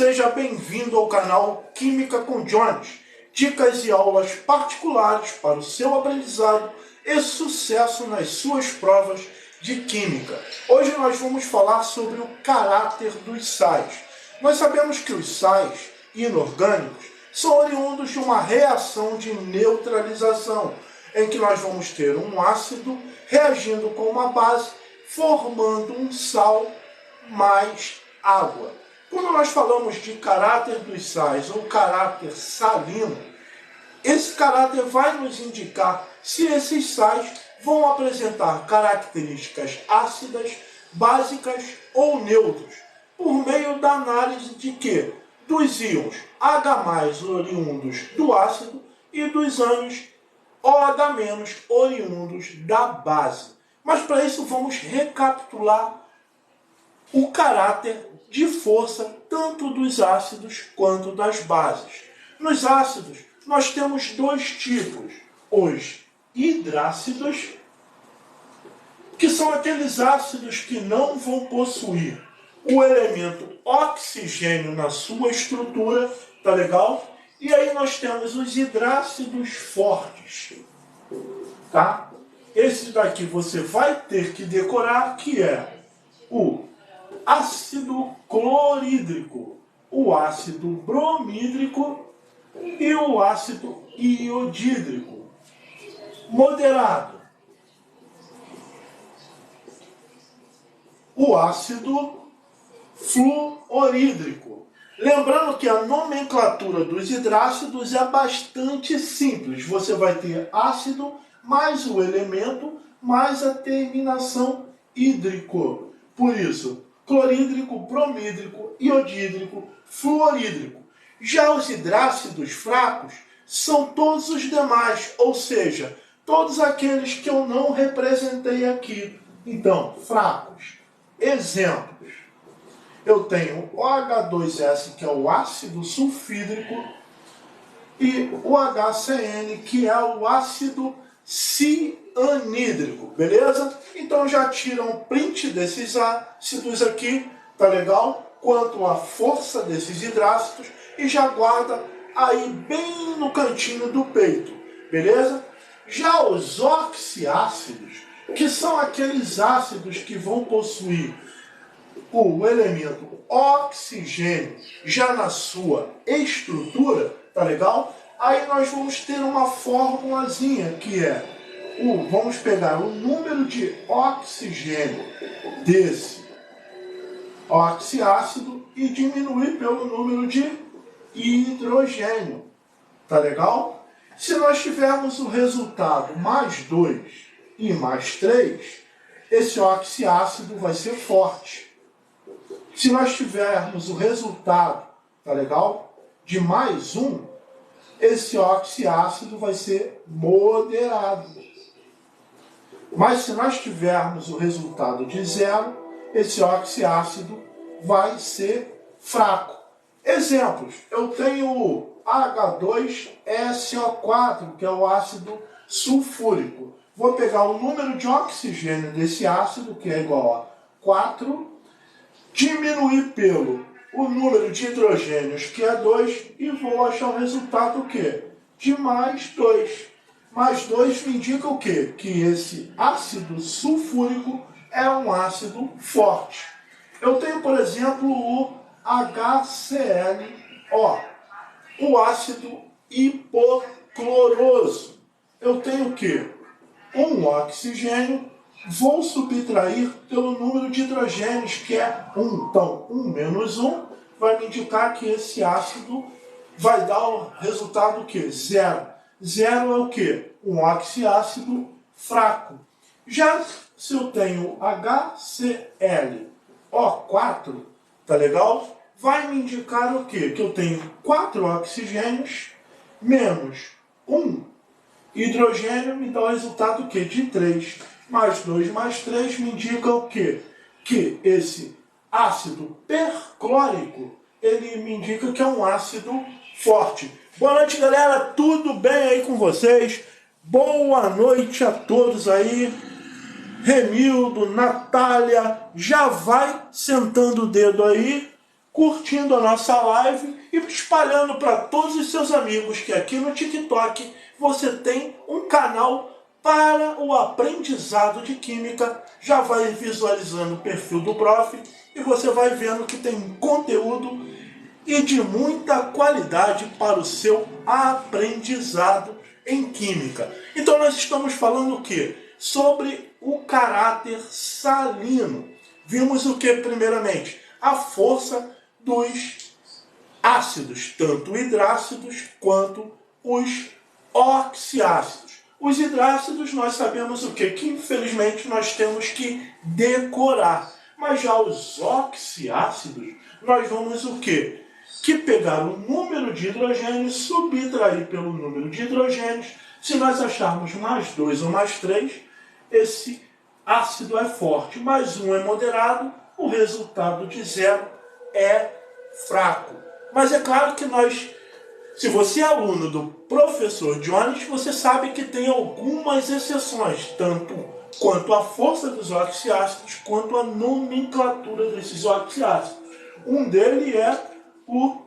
Seja bem-vindo ao canal Química com Jones, dicas e aulas particulares para o seu aprendizado e sucesso nas suas provas de Química. Hoje nós vamos falar sobre o caráter dos sais. Nós sabemos que os sais inorgânicos são oriundos de uma reação de neutralização, em que nós vamos ter um ácido reagindo com uma base, formando um sal mais água. Quando nós falamos de caráter dos sais ou caráter salino, esse caráter vai nos indicar se esses sais vão apresentar características ácidas, básicas ou neutros, por meio da análise de quê? Dos íons H+ oriundos do ácido e dos ânions OH- oriundos da base. Mas para isso vamos recapitular o caráter de força tanto dos ácidos quanto das bases. Nos ácidos, nós temos dois tipos: os hidrácidos, que são aqueles ácidos que não vão possuir o elemento oxigênio na sua estrutura, tá legal? E aí nós temos os hidrácidos fortes, tá? Esse daqui você vai ter que decorar, que é o ácido clorídrico, o ácido bromídrico e o ácido iodídrico. Moderado, o ácido fluorídrico. Lembrando que a nomenclatura dos hidrácidos é bastante simples. Você vai ter ácido mais o elemento mais a terminação hídrico. Por isso, clorídrico, bromídrico, iodídrico, fluorídrico. Já os hidrácidos fracos são todos os demais, ou seja, todos aqueles que eu não representei aqui. Então, fracos. Exemplos. Eu tenho o H2S, que é o ácido sulfídrico, e o HCN, que é o ácido cianídrico, beleza? Então já tira um print desses ácidos aqui, tá legal? Quanto à força desses hidrácidos e já guarda aí bem no cantinho do peito, beleza? Já os oxiácidos, que são aqueles ácidos que vão possuir o elemento oxigênio já na sua estrutura, tá legal? Aí nós vamos ter uma formulazinha que é vamos pegar o número de oxigênio desse oxiácido e diminuir pelo número de hidrogênio. Tá legal? Se nós tivermos o resultado mais 2 e mais 3, esse oxiácido vai ser forte. Se nós tivermos o resultado, tá legal? De mais 1, esse oxiácido vai ser moderado. Mas se nós tivermos o resultado de 0, esse oxiácido vai ser fraco. Exemplos, eu tenho o H2SO4, que é o ácido sulfúrico. Vou pegar o número de oxigênio desse ácido, que é igual a 4, diminuir pelo o número de hidrogênios, que é 2, e vou achar o resultado o quê? De mais 2. Mais 2 me indica o quê? Que esse ácido sulfúrico é um ácido forte. Eu tenho, por exemplo, o HClO, o ácido hipocloroso. Eu tenho o quê? Um oxigênio, vou subtrair pelo número de hidrogênios, que é 1. Então, 1 menos 1 vai me indicar que esse ácido vai dar o resultado o quê? 0. 0 é o quê? Um oxiácido fraco. Já se eu tenho HClO4, tá legal? Vai me indicar o quê? Que eu tenho 4 oxigênios menos 1 hidrogênio, me dá o resultado o quê? De 3. Mais 2 mais 3 me indica o quê? Que esse ácido perclórico, ele me indica que é um ácido forte. Boa noite, galera. Tudo bem aí com vocês? Boa noite a todos aí. Remildo, Natália, já vai sentando o dedo aí curtindo a nossa live e espalhando para todos os seus amigos que aqui no TikTok você tem um canal para o aprendizado de química. Já vai visualizando o perfil do prof e você vai vendo que tem conteúdo e de muita qualidade para o seu aprendizado em química. Então nós estamos falando o quê? Sobre o caráter salino. Vimos o que primeiramente? A força dos ácidos, tanto hidrácidos quanto os oxiácidos. Os hidrácidos nós sabemos o quê? Que infelizmente nós temos que decorar. Mas já os oxiácidos, nós vamos o quê? Que pegar o número de hidrogênios, subtrair pelo número de hidrogênios. Se nós acharmos mais 2 ou mais 3, esse ácido é forte, mais 1 é moderado, o resultado de 0 é fraco. Mas é claro que se você é aluno do professor Jones, você sabe que tem algumas exceções, tanto quanto a força dos oxiácidos, quanto a nomenclatura desses oxiácidos. Um deles é o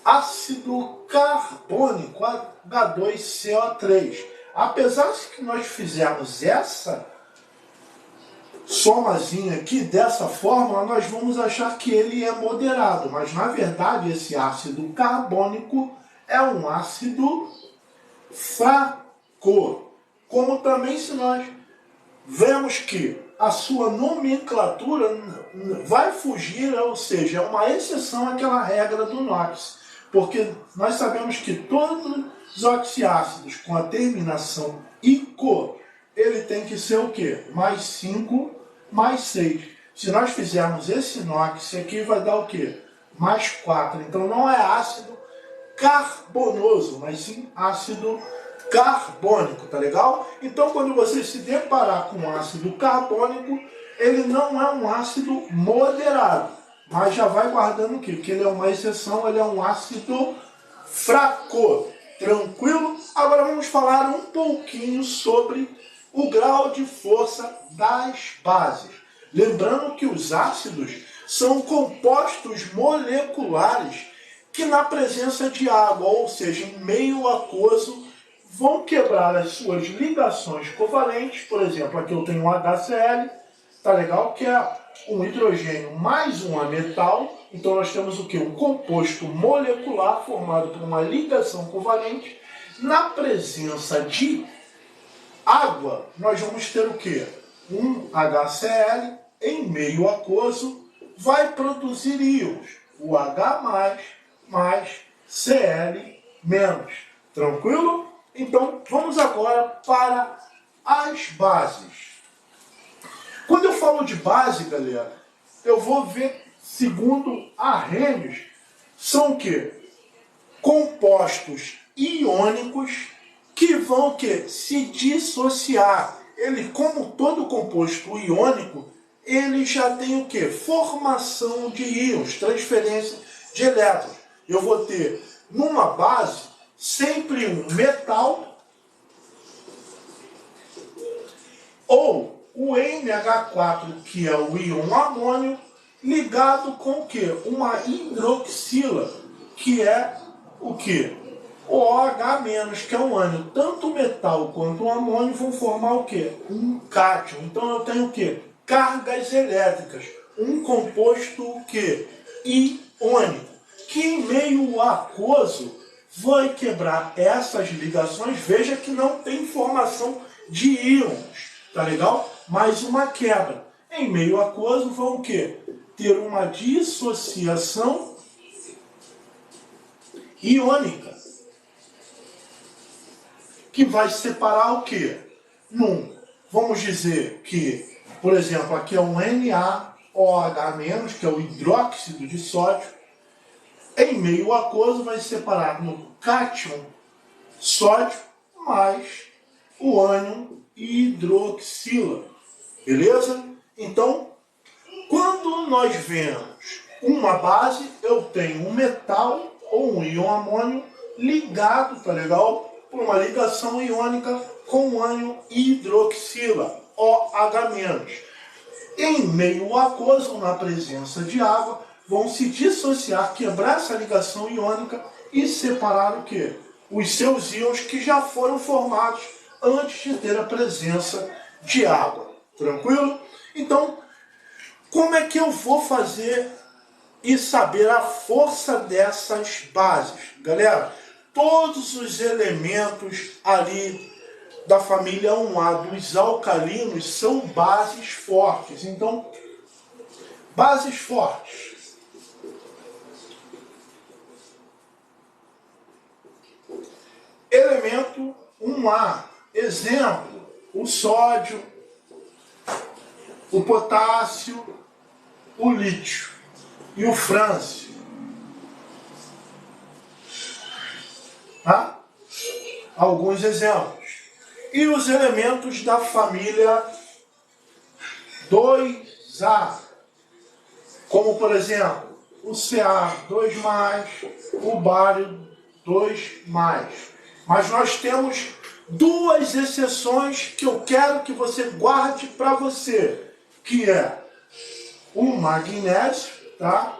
ácido carbônico, H2CO3. Apesar de que nós fizermos essa somazinha aqui, dessa forma, nós vamos achar que ele é moderado. Mas, na verdade, esse ácido carbônico é um ácido fraco. Como também se nós vemos que a sua nomenclatura vai fugir, ou seja, é uma exceção àquela regra do NOx. Porque nós sabemos que todos os oxiácidos com a terminação ICO, ele tem que ser o quê? Mais 5, mais 6. Se nós fizermos esse NOx aqui, vai dar o quê? Mais 4. Então não é ácido carbonoso, mas sim ácido carbônico, tá legal? Então quando você se deparar com ácido carbônico, ele não é um ácido moderado, mas já vai guardando o quê? Que ele é uma exceção, ele é um ácido fraco. Tranquilo? Agora vamos falar um pouquinho sobre o grau de força das bases. Lembrando que os ácidos são compostos moleculares que na presença de água, ou seja, em meio aquoso, vão quebrar as suas ligações covalentes. Por exemplo, aqui eu tenho um HCl, tá legal? Que é um hidrogênio mais um ametal. Então nós temos o quê? Um composto molecular formado por uma ligação covalente. Na presença de água, nós vamos ter o quê? Um HCl em meio aquoso vai produzir íons, o H+, mais Cl-. Tranquilo? Então, vamos agora para as bases. Quando eu falo de base, galera, eu vou ver, segundo Arrhenius, são o quê? Compostos iônicos que vão o quê? Se dissociar. Ele, como todo composto iônico, ele já tem o quê? Formação de íons, transferência de elétrons. Eu vou ter, numa base, sempre um metal ou o NH4, que é o íon amônio, ligado com o quê? Uma hidroxila, que é o quê? O OH-, que é um ânion. Tanto o metal quanto o amônio vão formar o quê? Um cátion. Então eu tenho o quê? Cargas elétricas. Um composto o quê? Iônico. Que em meio aquoso vai quebrar essas ligações. Veja que não tem formação de íons. Tá legal? Mais uma quebra. Em meio aquoso vão o quê? Ter uma dissociação iônica, que vai separar o quê? Vamos dizer que, por exemplo, aqui é um NaOH-, que é o hidróxido de sódio. Em meio aquoso vai separar no cátion sódio mais o ânion hidroxila. Beleza? Então, quando nós vemos uma base, eu tenho um metal ou um íon amônio ligado, tá legal? Por uma ligação iônica com o ânion hidroxila, OH-. Em meio aquoso, na presença de água, vão se dissociar, quebrar essa ligação iônica e separar o quê? Os seus íons que já foram formados antes de ter a presença de água. Tranquilo? Então, como é que eu vou fazer e saber a força dessas bases? Galera, todos os elementos ali da família 1A dos alcalinos são bases fortes. Então, bases fortes. Elemento 1A, exemplo, o sódio, o potássio, o lítio e o frâncio. Tá? Alguns exemplos. E os elementos da família 2A, como por exemplo, o Ca 2+, o bário 2+. Mas nós temos duas exceções que eu quero que você guarde para você, que é o magnésio, tá?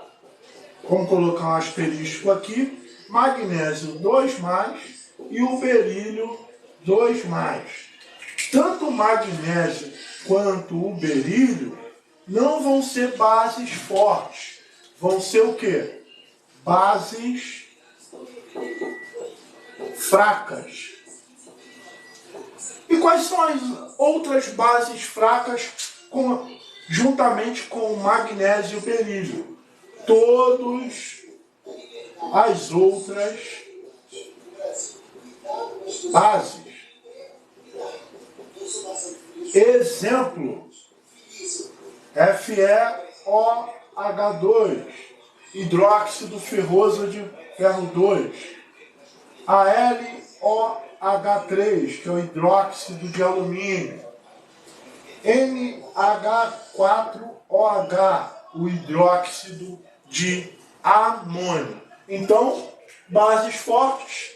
Vamos colocar um asterisco aqui, magnésio 2+, e o berílio 2+. Tanto o magnésio quanto o berílio não vão ser bases fortes, vão ser o quê? Bases fracas. E quais são as outras bases fracas juntamente com o magnésio e o berílio? Todas as outras bases. Exemplo, FeOH2, hidróxido ferroso de ferro 2. AlOH3, que é o hidróxido de alumínio. NH4OH, o hidróxido de amônio. Então, bases fortes,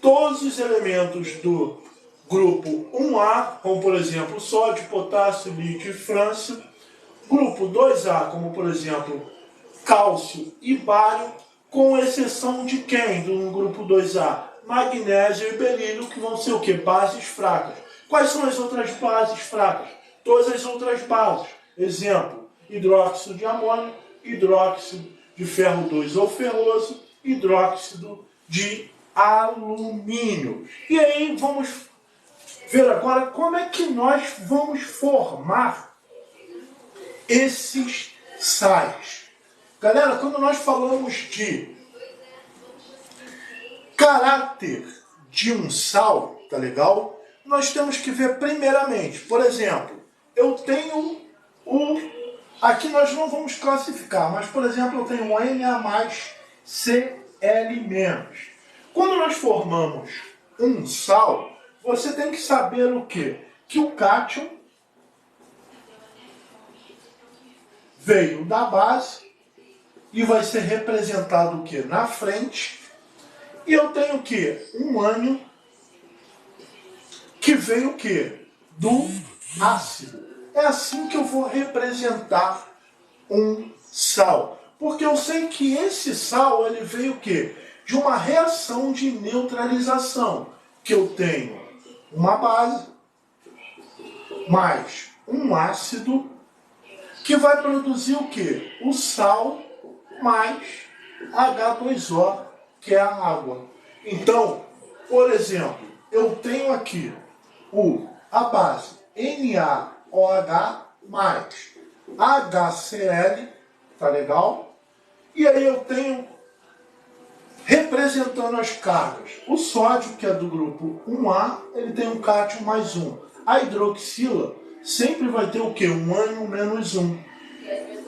todos os elementos do grupo 1A, como por exemplo sódio, potássio, lítio e frâncio. Grupo 2A, como por exemplo cálcio e bário, com exceção de quem do grupo 2A? Magnésio e berílio, que vão ser o quê? Bases fracas. Quais são as outras bases fracas? Todas as outras bases. Exemplo, hidróxido de amônio, hidróxido de ferro 2 ou ferroso, hidróxido de alumínio. E aí vamos ver agora como é que nós vamos formar esses sais. Galera, quando nós falamos de caráter de um sal, tá legal? Nós temos que ver primeiramente, por exemplo, eu tenho aqui nós não vamos classificar, mas por exemplo eu tenho um Na+Cl-. Quando nós formamos um sal, você tem que saber o quê? Que o cátion veio da base e vai ser representado o quê? Na frente. E eu tenho o quê? Um ânion que veio o quê? Do ácido. É assim que eu vou representar um sal. Porque eu sei que esse sal ele veio o quê? De uma reação de neutralização. Que eu tenho uma base mais um ácido que vai produzir o quê? O sal mais H2O, que é a água. Então, por exemplo, eu tenho aqui a base NaOH mais HCl, tá legal? E aí eu tenho, representando as cargas, o sódio, que é do grupo 1A, ele tem um cátion mais 1. A hidroxila sempre vai ter o quê? Um ânion menos 1.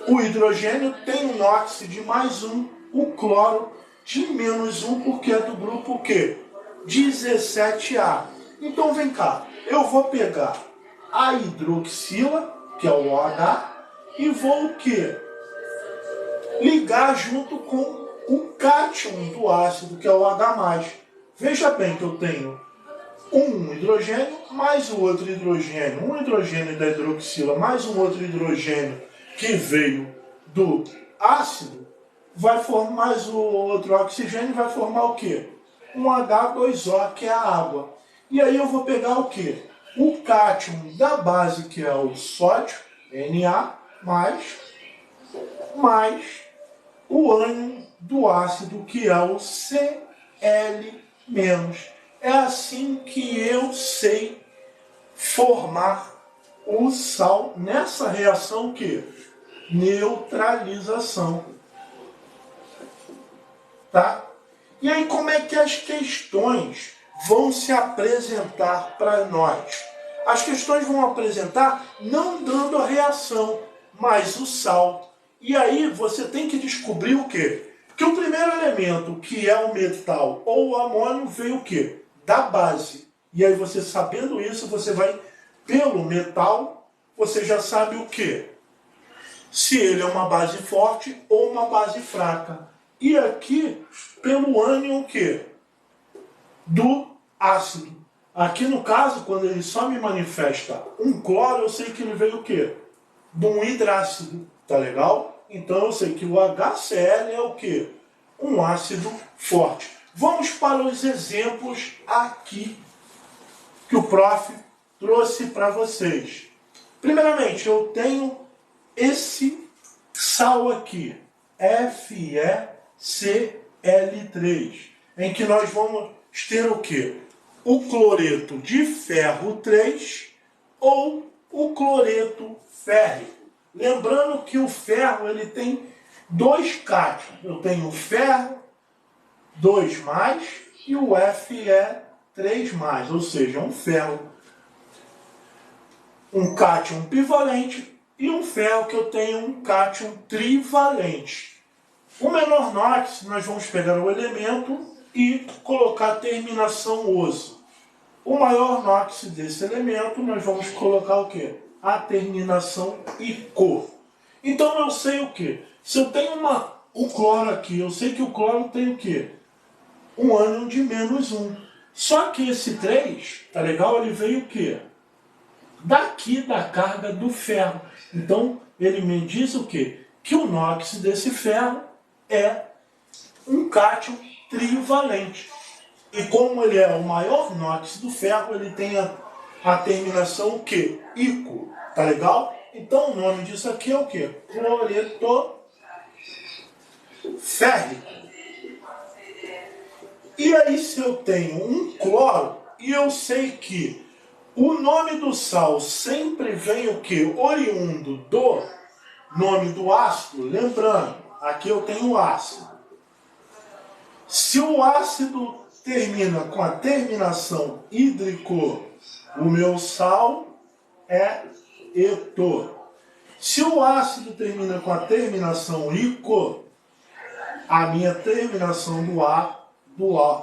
O hidrogênio tem um NOx de mais 1, o cloro de menos 1, porque é do grupo o quê? 17A. Então vem cá, eu vou pegar a hidroxila, que é o OH, e vou o quê? Ligar junto com o cátion do ácido, que é o H+. Veja bem que eu tenho um hidrogênio mais o outro hidrogênio. Um hidrogênio da hidroxila mais um outro hidrogênio que veio do ácido vai formar mais o outro oxigênio, vai formar o quê? Um H2O, que é a água. E aí eu vou pegar o quê? O cátion da base, que é o sódio, Na, mais o ânion do ácido, que é o Cl-. É assim que eu sei formar o sal nessa reação que neutralização, tá? E aí como é que as questões vão se apresentar para nós? As questões vão apresentar não dando a reação, mas o sal. E aí você tem que descobrir o quê? Porque o primeiro elemento, que é o metal ou o amônio, veio o quê? Da base. E aí você sabendo isso, você vai pelo metal, você já sabe o quê? Se ele é uma base forte ou uma base fraca. E aqui, pelo ânion, o quê? Do ácido. Aqui no caso, quando ele só me manifesta um cloro, eu sei que ele veio o quê? De um hidrácido, tá legal? Então eu sei que o HCl é o quê? Um ácido forte. Vamos para os exemplos aqui que o prof trouxe para vocês. Primeiramente, eu tenho esse sal aqui, FeCl3, em que nós vamos ter o quê? O cloreto de ferro 3 ou o cloreto férrico. Lembrando que o ferro ele tem dois cátions. Eu tenho o ferro 2+, e o Fe3+, ou seja, um ferro, um cátion bivalente, e um ferro que eu tenho um cátion trivalente. O menor NOx, nós vamos pegar o elemento e colocar a terminação oso. O maior NOx desse elemento, nós vamos colocar o quê? A terminação ico. Então eu sei o quê? Se eu tenho o cloro aqui, eu sei que o cloro tem o quê? Um ânion de -1. Só que esse 3, tá legal? Ele veio o quê? Daqui da carga do ferro. Então ele me diz o quê? Que o NOx desse ferro é um cátion trivalente. E como ele é o maior NOx do ferro, ele tem a terminação o quê? Ico. Tá legal? Então o nome disso aqui é o quê? Cloreto férrico. E aí se eu tenho um cloro, e eu sei que o nome do sal sempre vem o quê? Oriundo do nome do ácido. Lembrando, aqui eu tenho o ácido. Se o ácido termina com a terminação hídrico, o meu sal é eto. Se o ácido termina com a terminação ico, a minha terminação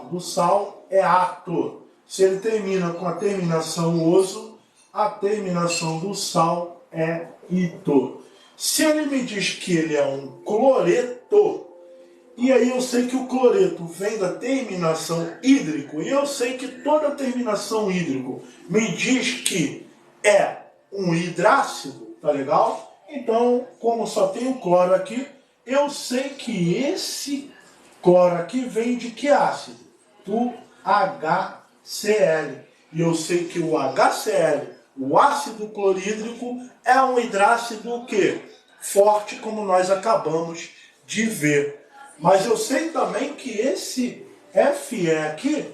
do sal é ato. Se ele termina com a terminação oso, a terminação do sal é ito. Se ele me diz que ele é um cloreto, e aí eu sei que o cloreto vem da terminação hídrico, e eu sei que toda terminação hídrico me diz que é um hidrácido, tá legal? Então, como só tem o cloro aqui, eu sei que esse cloro aqui vem de que ácido? Do HCl. E eu sei que o HCl, o ácido clorídrico, é um hidrácido o quê? Forte, como nós acabamos de ver. Mas eu sei também que esse Fe aqui,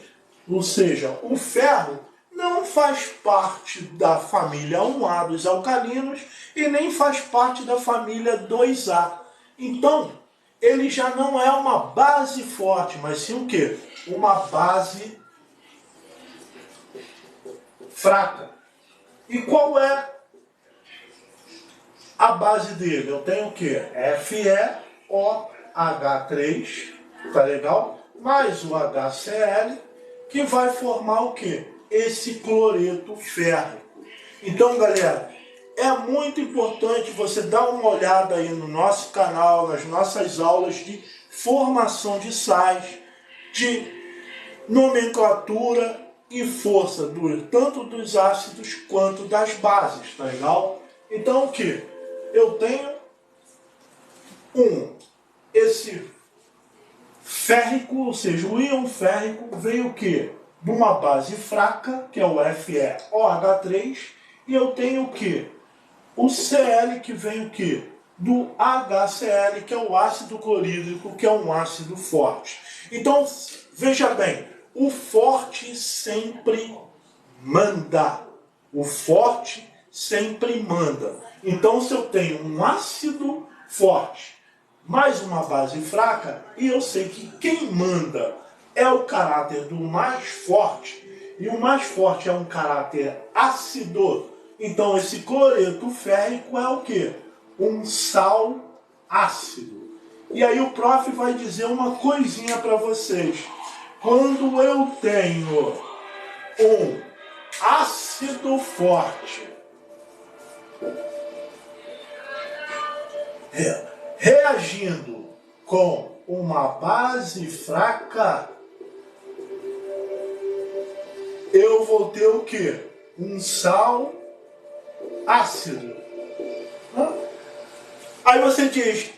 ou seja, o ferro, não faz parte da família 1A dos alcalinos e nem faz parte da família 2A. Então, ele já não é uma base forte, mas sim o quê? Uma base fraca. E qual é a base dele? Eu tenho o quê? FeOH3, tá legal? Mais o HCl, que vai formar o quê? Esse cloreto férrico. Então, galera, é muito importante você dar uma olhada aí no nosso canal, nas nossas aulas de formação de sais, de nomenclatura e força, tanto dos ácidos quanto das bases, tá legal? Então o que? Eu tenho Esse férrico, ou seja, o íon férrico veio o quê? De uma base fraca, que é o FeOH3, e eu tenho o quê? O Cl, que vem o quê? Do HCl, que é o ácido clorídrico, que é um ácido forte. Então, veja bem, o forte sempre manda. O forte sempre manda. Então, se eu tenho um ácido forte mais uma base fraca, e eu sei que quem manda é o caráter do mais forte, e o mais forte é um caráter ácido, então esse cloreto férrico é o quê? Um sal ácido. E aí o prof vai dizer uma coisinha para vocês. Quando eu tenho um ácido forte reagindo com uma base fraca, eu vou ter o quê? Um sal ácido. Aí você diz,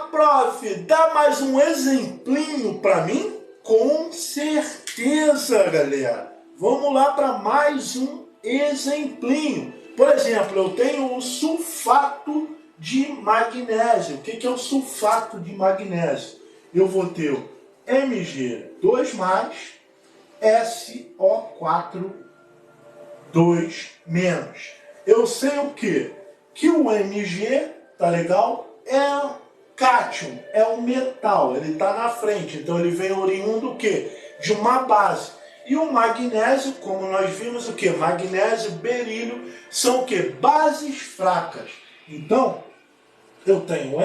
prof, dá mais um exemplinho para mim? Com certeza, galera. Vamos lá para mais um exemplinho. Por exemplo, eu tenho o sulfato de magnésio. O que é o sulfato de magnésio? Eu vou ter o Mg2+, SO4 2-. Eu sei o quê? Que o Mg, tá legal? É cátion, é um metal, ele está na frente, então ele vem oriundo do quê? De uma base. E o magnésio, como nós vimos, o quê? Magnésio, berílio, são o quê? Bases fracas. Então, eu tenho o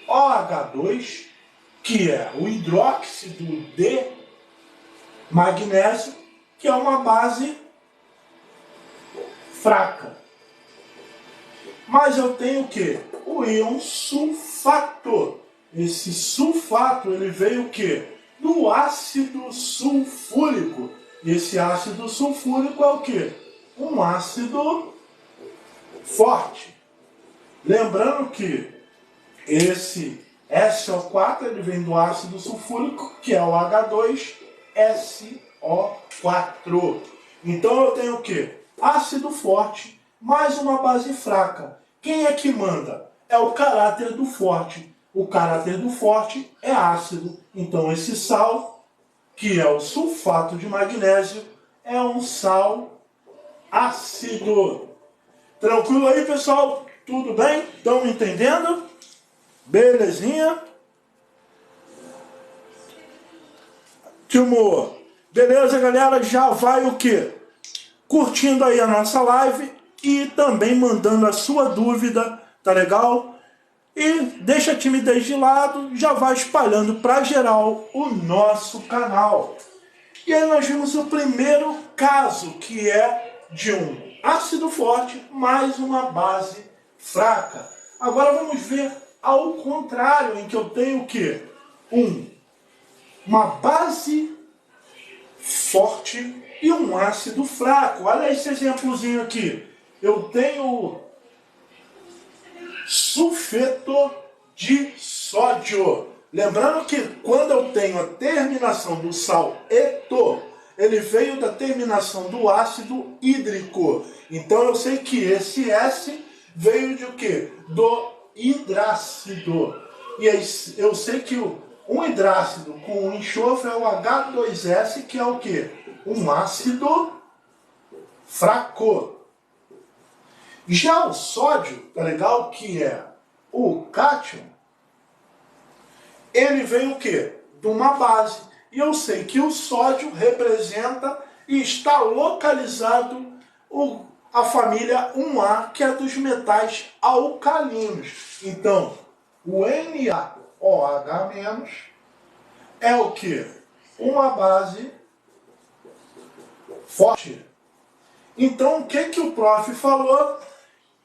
MgOH2, que é o hidróxido de magnésio, que é uma base fraca. Mas eu tenho o quê? O íon sulfato. Esse sulfato, ele veio o quê? Do ácido sulfúrico. Esse ácido sulfúrico é o quê? Um ácido forte. Lembrando que esse SO4 ele vem do ácido sulfúrico, que é o H2SO4. Então eu tenho o quê? Ácido forte mais uma base fraca. Quem é que manda? É o caráter do forte. O caráter do forte é ácido. Então esse sal, que é o sulfato de magnésio, é um sal ácido. Tranquilo aí, pessoal? Tudo bem? Estão entendendo? Belezinha? Timor. Beleza, galera? Já vai o quê? Curtindo aí a nossa live e também mandando a sua dúvida, tá legal? E deixa a timidez de lado, já vai espalhando para geral o nosso canal. E aí nós vimos o primeiro caso, que é de um ácido forte mais uma base fraca. Agora vamos ver ao contrário, em que eu tenho o quê? Uma base forte e um ácido fraco. Olha esse exemplozinho aqui. Eu tenho sulfeto de sódio. Lembrando que quando eu tenho a terminação do sal eto, ele veio da terminação do ácido hídrico. Então eu sei que esse S veio de o quê? Do hidrácido. E aí eu sei que um hidrácido com enxofre é o H2S, que é o quê? Um ácido fraco. Já o sódio, tá legal? Que é o cátion, ele vem o quê? De uma base. E eu sei que o sódio representa e está localizado a família 1A, que é dos metais alcalinos. Então, o NaOH- é o quê? Uma base forte. Então, o que o prof falou?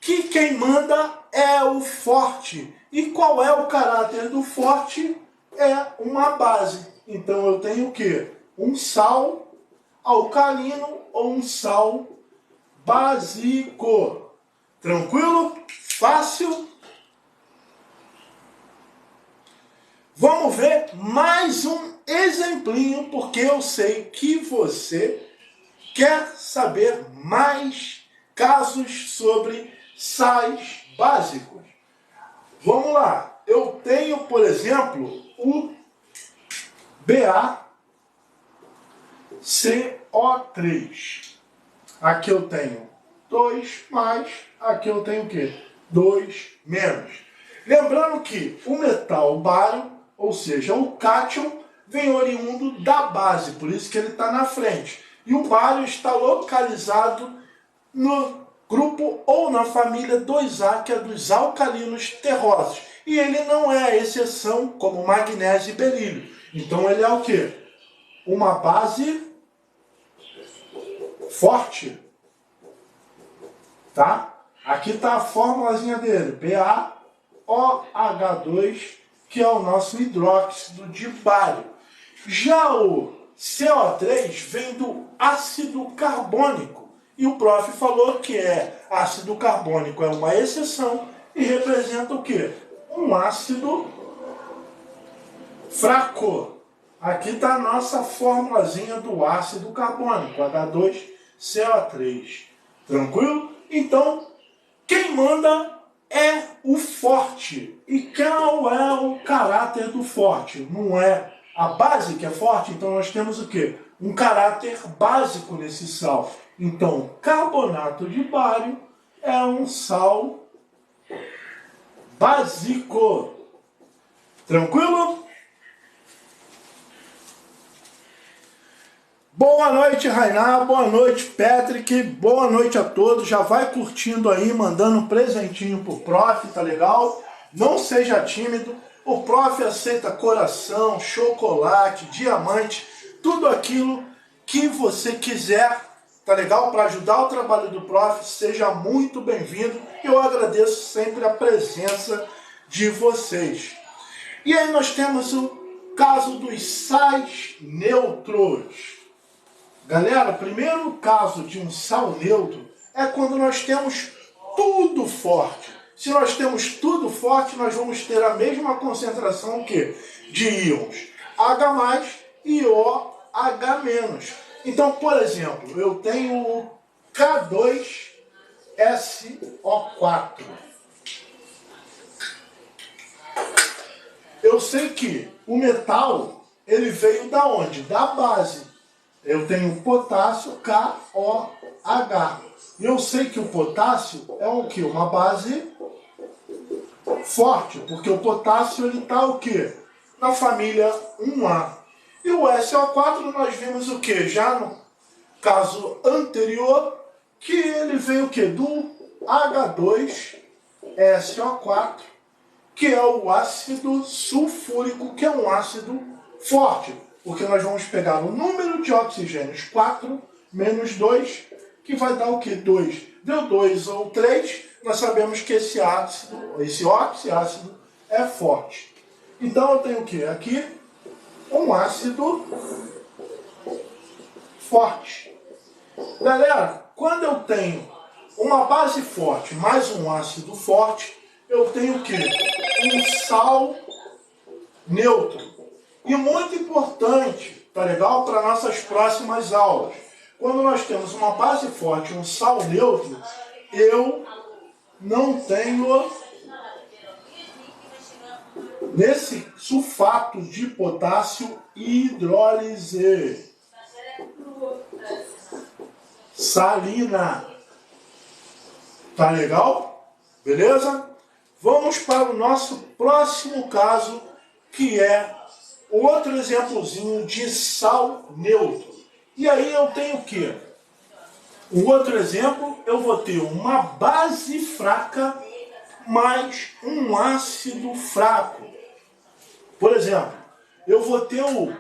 Que quem manda é o forte. E qual é o caráter do forte? É uma base. Então eu tenho o quê? Um sal alcalino ou um sal básico. Tranquilo? Fácil? Vamos ver mais um exemplinho, porque eu sei que você quer saber mais casos sobre sais básicos. Vamos lá. Eu tenho, por exemplo, o BaCO3. Aqui eu tenho 2 mais, aqui eu tenho o quê? 2 menos. Lembrando que o metal bário, ou seja, o cátion, vem oriundo da base, por isso que ele está na frente. E o bário está localizado no grupo ou na família 2A, que é dos alcalinos terrosos. E ele não é a exceção como magnésio e berílio. Então ele é o quê? Uma base forte. Tá? Aqui está a formulazinha dele, BaOH2, que é o nosso hidróxido de bário. Já o CO3 vem do ácido carbônico. E o prof falou que ácido carbônico é uma exceção e representa o quê? Um ácido fraco. Aqui está a nossa formulazinha do ácido carbônico, H2CO3. Tranquilo? Então, quem manda é o forte. E qual é o caráter do forte? Não é a base que é forte? Então nós temos o quê? Um caráter básico nesse sal. Então, carbonato de bário é um sal básico. Tranquilo? Boa noite, Rainá. Boa noite, Patrick. Boa noite a todos. Já vai curtindo aí, mandando um presentinho pro prof, tá legal? Não seja tímido. O prof aceita coração, chocolate, diamante, tudo aquilo que você quiser, tá legal? Para ajudar o trabalho do prof, seja muito bem-vindo. Eu agradeço sempre a presença de vocês. E aí nós temos o caso dos sais neutros. Galera, o primeiro caso de um sal neutro é quando nós temos tudo forte. Se nós temos tudo forte, nós vamos ter a mesma concentração que de íons H+, e OH-. Então, por exemplo, eu tenho o K2SO4. Eu sei que o metal, ele veio da onde? Da base. Eu tenho potássio, KOH. E eu sei que o potássio é o quê? Uma base forte, porque o potássio ele está o quê? Na família 1A. E o SO4 nós vimos o quê? Já no caso anterior, que ele veio o quê? Do H2SO4, que é o ácido sulfúrico, que é um ácido forte. Porque nós vamos pegar o número de oxigênios 4 menos 2, que vai dar o quê? 2. Deu 2 ou 3, nós sabemos que esse óxido é forte. Então eu tenho o quê? Aqui um ácido forte. Galera, quando eu tenho uma base forte mais um ácido forte, eu tenho o quê? Um sal neutro. E muito importante, tá legal? Para nossas próximas aulas. Quando nós temos uma base forte, um sal neutro, eu não tenho nesse sulfato de potássio hidrólise. Salina. Tá legal? Beleza? Vamos para o nosso próximo caso, que é outro exemplozinho de sal neutro. E aí eu tenho o quê? Um outro exemplo, eu vou ter uma base fraca mais um ácido fraco. Por exemplo, eu vou ter o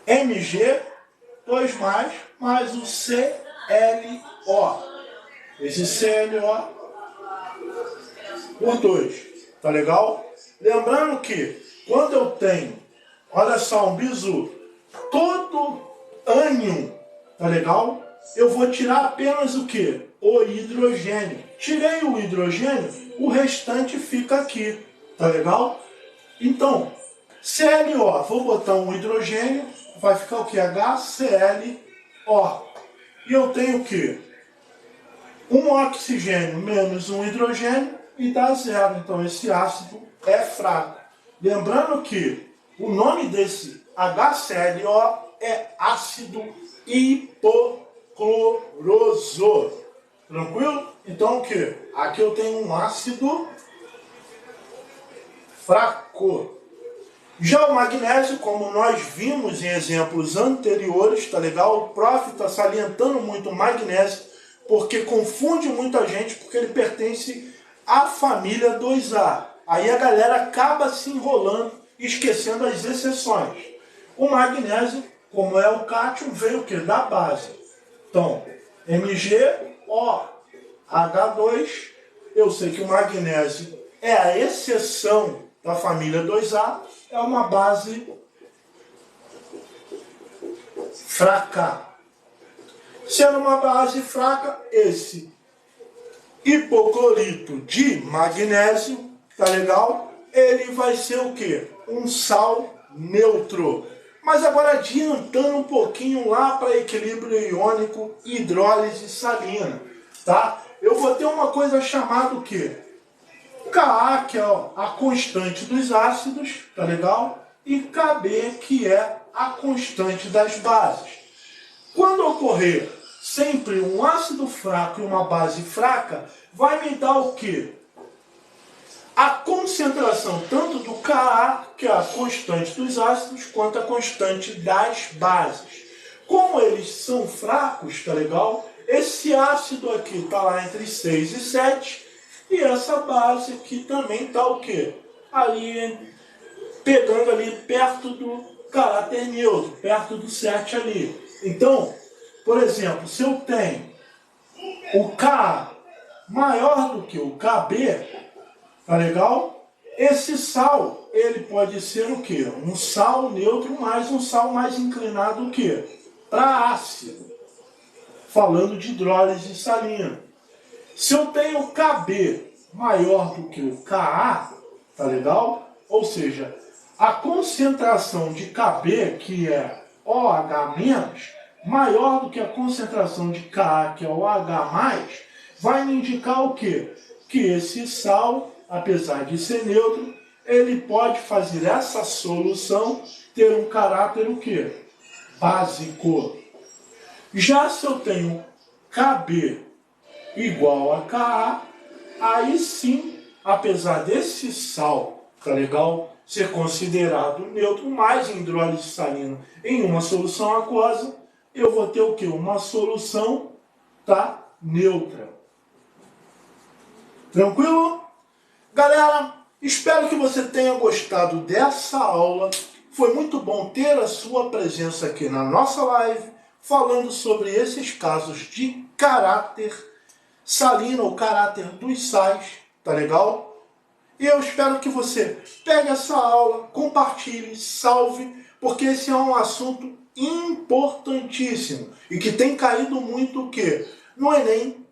Mg2+, mais o ClO. Esse ClO por 2. Tá legal? Lembrando que quando eu tenho, olha só, um bizu, todo ânion, tá legal? Eu vou tirar apenas o quê? O hidrogênio. Tirei o hidrogênio, o restante fica aqui, tá legal? Então, ClO, vou botar um hidrogênio, vai ficar o que? HClO. E eu tenho o que? Um oxigênio menos um hidrogênio e dá zero. Então esse ácido é fraco. Lembrando que o nome desse HClO é ácido hipocloroso. Tranquilo? Então o que? Aqui eu tenho um ácido fraco. Já o magnésio, como nós vimos em exemplos anteriores, tá legal? O prof está salientando muito o magnésio, porque confunde muita gente, porque ele pertence à família 2A. Aí a galera acaba se enrolando e esquecendo as exceções. O magnésio, como é o cátion, veio o quê? Da base. Então, MgOH2, eu sei que o magnésio é a exceção da família 2A, é uma base fraca. Sendo uma base fraca, esse hipoclorito de magnésio, tá legal? Ele vai ser o quê? Um sal neutro. Mas agora adiantando um pouquinho lá para equilíbrio iônico, hidrólise salina, tá? Eu vou ter uma coisa chamada o quê? Ka, que é a constante dos ácidos, tá legal? E Kb, que é a constante das bases. Quando ocorrer sempre um ácido fraco e uma base fraca, vai me dar o quê? A concentração tanto do Ka, que é a constante dos ácidos, quanto a constante das bases. Como eles são fracos, tá legal? Esse ácido aqui está lá entre 6 e 7, e essa base aqui também está o quê? Ali, pegando ali perto do caráter neutro, perto do 7 ali. Então, por exemplo, se eu tenho o Ka maior do que o Kb, tá legal? Esse sal, ele pode ser o quê? Um sal neutro mais um sal mais inclinado o quê? Para ácido. Falando de hidrólise salina. Se eu tenho Kb maior do que o Ka, tá legal? Ou seja, a concentração de Kb, que é OH-, maior do que a concentração de Ka, que é OH+, vai me indicar o quê? Que esse sal, apesar de ser neutro, ele pode fazer essa solução ter um caráter o quê? Básico. Já se eu tenho Kb igual a Ka, aí sim, apesar desse sal, tá legal, ser considerado neutro, mais em hidrólise salina em uma solução aquosa, eu vou ter o quê? Uma solução, tá, neutra. Tranquilo? Galera, espero que você tenha gostado dessa aula. Foi muito bom ter a sua presença aqui na nossa live, falando sobre esses casos de caráter salino, ou caráter dos sais, tá legal? E eu espero que você pegue essa aula, compartilhe, salve, porque esse é um assunto importantíssimo e que tem caído muito o quê? No Enem